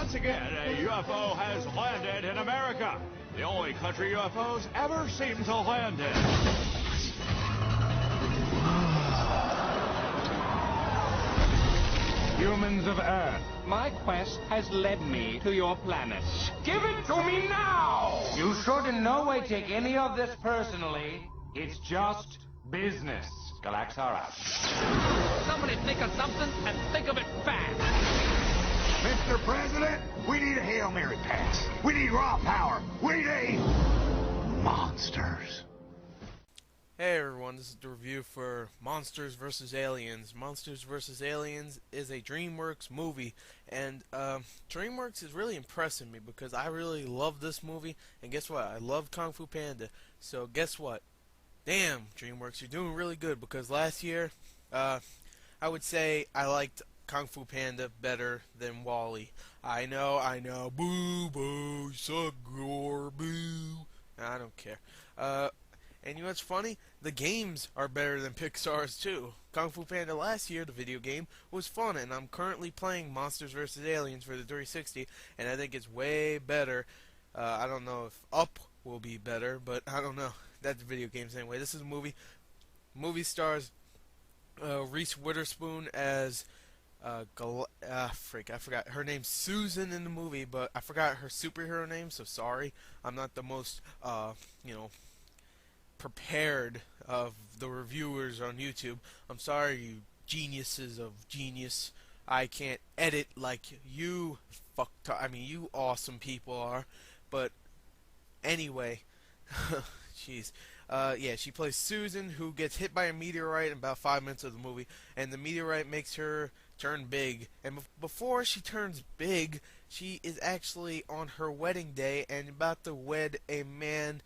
Once again, a UFO has landed in America. The only country UFOs ever seem to land in. Humans of Earth. My quest has led me to your planet. Give it to me now! You should in no way take any of this personally. It's just business. Galax are out. Somebody think of something and think of it fast. Mr. President, we need a Hail Mary pass. We need raw power. We need monsters. Hey everyone, this is the review for Monsters vs. Aliens. Monsters vs. Aliens is a DreamWorks movie, and DreamWorks is really impressing me because I really love this movie, and guess what? I love Kung Fu Panda, so guess what? Damn, DreamWorks, you're doing really good, because last year, I would say I liked Kung Fu Panda better than WALL-E. I know, boo, boo, suck, gore, boo. I don't care. And you know what's funny? The games are better than Pixar's too. Kung Fu Panda last year, the video game, was fun, and I'm currently playing Monsters vs. Aliens for the 360, and I think it's way better. I don't know if Up will be better, but I don't know. That's video games anyway. This is a movie. Movie stars Reese Witherspoon as I forgot her name's Susan in the movie, but I forgot her superhero name, so sorry. I'm not the most prepared of the reviewers on YouTube. I'm sorry, you geniuses of genius. I can't edit like you you awesome people are. But anyway, jeez. Yeah, she plays Susan, who gets hit by a meteorite in about 5 minutes of the movie, and the meteorite makes her turn big. And before she turns big, she is actually on her wedding day and about to wed a man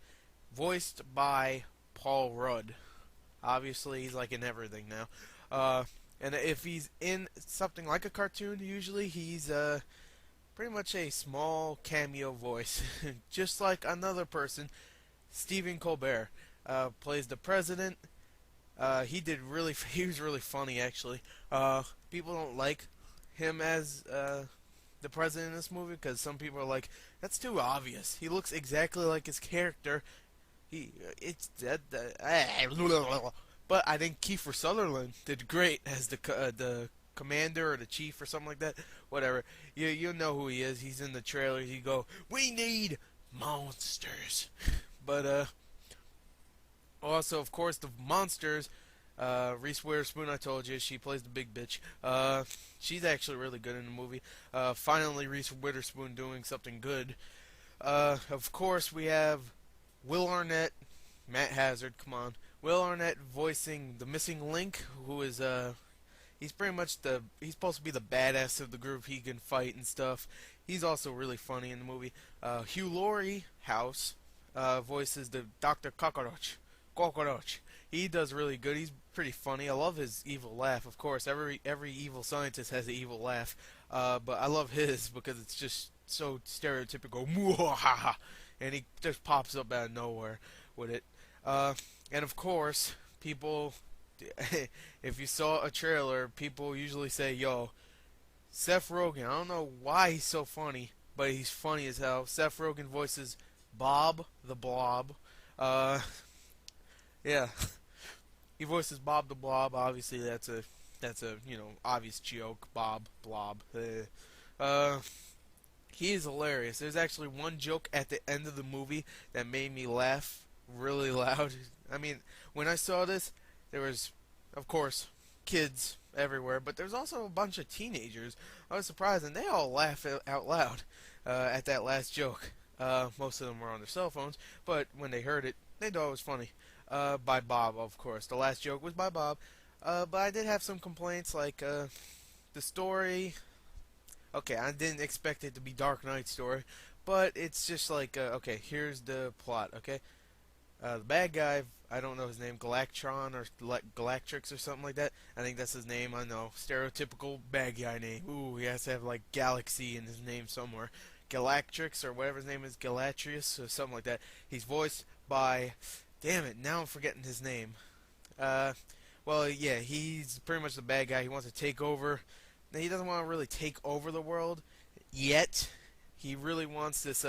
voiced by Paul Rudd. Obviously, he's like in everything now. And if he's in something like a cartoon, usually he's pretty much a small cameo voice, just like another person. Stephen Colbert plays the president. He was really funny actually. People don't like him as the president in this movie because some people are like, that's too obvious. He looks exactly like his character. But I think Kiefer Sutherland did great as the commander or the chief or something like that. Whatever. You know who he is. He's in the trailer. He go, we need monsters. But also, of course, the monsters. Reese Witherspoon, I told you, she plays the big bitch. She's actually really good in the movie. Finally, Reese Witherspoon doing something good. Of course, we have Will Arnett, Matt Hazard, come on. Will Arnett voicing the missing link, who is, he's pretty much he's supposed to be the badass of the group. He can fight and stuff. He's also really funny in the movie. Hugh Laurie House voices the Dr. Cockroach. He does really good. He's pretty funny. I love his evil laugh, of course. Every evil scientist has an evil laugh. But I love his because it's just so stereotypical. Muahaha. And he just pops up out of nowhere with it. And of course, people, if you saw a trailer, people usually say, yo, Seth Rogen, I don't know why he's so funny, but he's funny as hell. Seth Rogen voices Bob the Blob. Yeah. He voices Bob the Blob. Obviously, that's a obvious joke. Bob Blob. He is hilarious. There's actually one joke at the end of the movie that made me laugh really loud. I mean, when I saw this, there was, of course, kids everywhere, but there's also a bunch of teenagers. I was surprised, and they all laughed out loud at that last joke. Most of them were on their cell phones, but when they heard it, they thought it was funny. By Bob, of course. The last joke was by Bob. But I did have some complaints, like the story. Okay, I didn't expect it to be Dark Knight story, but it's just like, okay, here's the plot, okay? The bad guy, I don't know his name, Galactron or Galactrix or something like that. I think that's his name, I know. Stereotypical bad guy name. Ooh, he has to have, like, Galaxy in his name somewhere. Galactrix, or whatever his name is, Galatrius, or something like that. He's voiced by, damn it, now I'm forgetting his name. Well, yeah, he's pretty much the bad guy. He wants to take over. He doesn't want to really take over the world. yet. He really wants this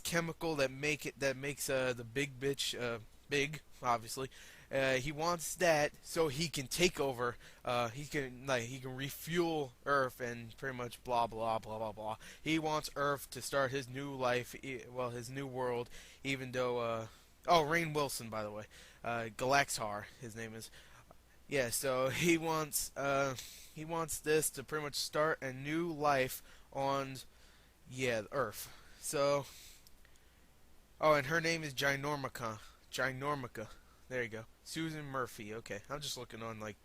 chemical that makes the big bitch big, obviously. He wants that so he can take over. He can refuel Earth and pretty much blah blah blah blah blah. He wants Earth to start his new life, his new world. Even though, Rainn Wilson, by the way, Galaxar, his name is. Yeah, so he wants this to pretty much start a new life on, Earth. So, and her name is Ginormica. Ginormica. There you go. Susan Murphy. Okay, I'm just looking on like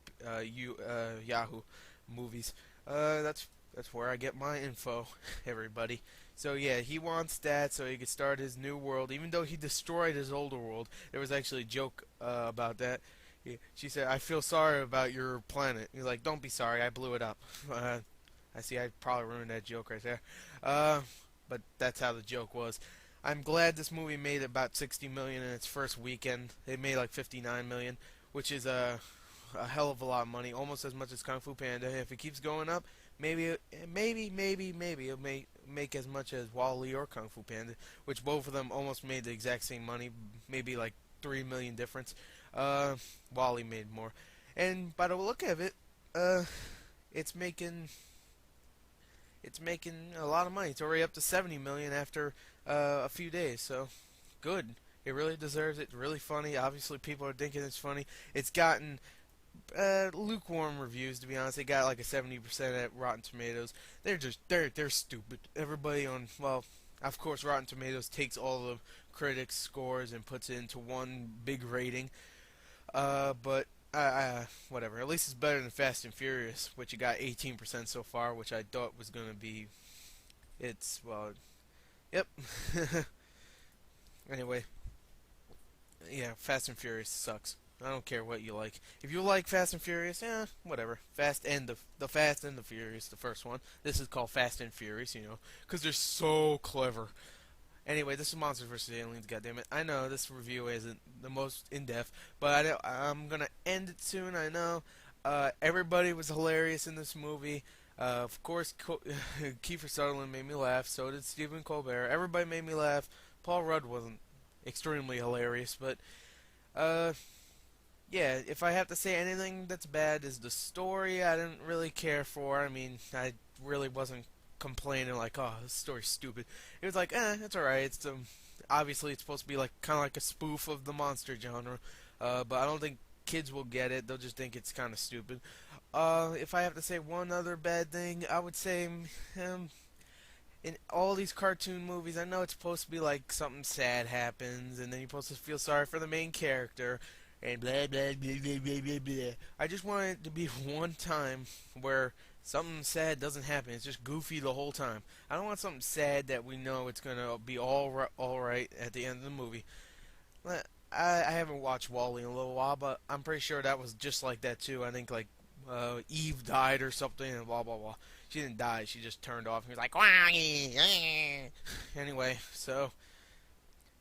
Yahoo movies. That's where I get my info, everybody. So yeah, he wants that so he can start his new world. Even though he destroyed his older world, there was actually a joke about that. She said, "I feel sorry about your planet." He's like, "Don't be sorry, I blew it up." I see. I probably ruined that joke right there. But that's how the joke was. I'm glad this movie made about 60 million in its first weekend. It made like 59 million, which is a hell of a lot of money, almost as much as Kung Fu Panda. If it keeps going up, maybe it'll make as much as WALL-E or Kung Fu Panda, which both of them almost made the exact same money, maybe like 3 million difference. WALL-E made more, and by the look of it, it's making a lot of money. It's already up to 70 million after a few days, so good. It really deserves it. It's really funny. Obviously, people are thinking it's funny. It's gotten lukewarm reviews, to be honest. It got like a 70% at Rotten Tomatoes. They're stupid. Everybody on, well, of course, Rotten Tomatoes takes all the critics' scores and puts it into one big rating. But whatever. At least it's better than Fast and Furious, which it got 18% so far, which I thought was gonna be. Yep. Anyway, yeah, Fast and Furious sucks. I don't care what you like. If you like Fast and Furious, whatever. Fast and the Fast and the Furious, the first one. This is called Fast and Furious, because they're so clever. Anyway, this is Monsters vs. Aliens, goddammit. I know this review isn't the most in-depth, but I'm gonna end it soon, I know. Everybody was hilarious in this movie. Of course, Kiefer Sutherland made me laugh, so did Stephen Colbert. Everybody made me laugh. Paul Rudd wasn't extremely hilarious, but, yeah, if I have to say anything that's bad is the story I didn't really care for. I mean, I really wasn't complaining like, "Oh, this story's stupid." It was like, it's alright. It's obviously it's supposed to be like kind of like a spoof of the monster genre, but I don't think kids will get it. They'll just think it's kind of stupid. If I have to say one other bad thing, I would say in all these cartoon movies, I know it's supposed to be like something sad happens, and then you're supposed to feel sorry for the main character, and blah blah blah blah blah blah blah. I just want it to be one time where something sad doesn't happen. It's just goofy the whole time. I don't want something sad that we know it's gonna be all right at the end of the movie. I haven't watched WALL-E in a little while, but I'm pretty sure that was just like that too. I think like Eve died or something, and blah blah blah. She didn't die. She just turned off. And he was like, anyway, so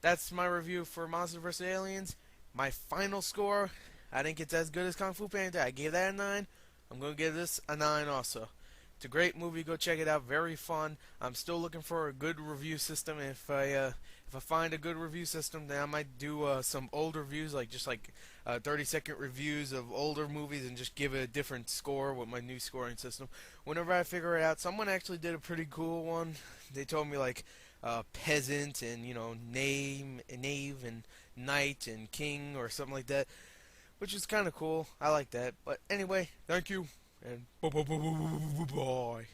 that's my review for Monsters vs. Aliens. My final score, I think it's as good as Kung Fu Panda. I gave that a 9. I'm going to give this a 9 also. It's a great movie. Go check it out. Very fun. I'm still looking for a good review system. If I find a good review system, then I might do some old reviews, like 30-second reviews of older movies, and just give it a different score with my new scoring system. Whenever I figure it out, someone actually did a pretty cool one. They told me like peasant and knave and knight and king or something like that, which is kind of cool. I like that. But anyway, thank you, and bye.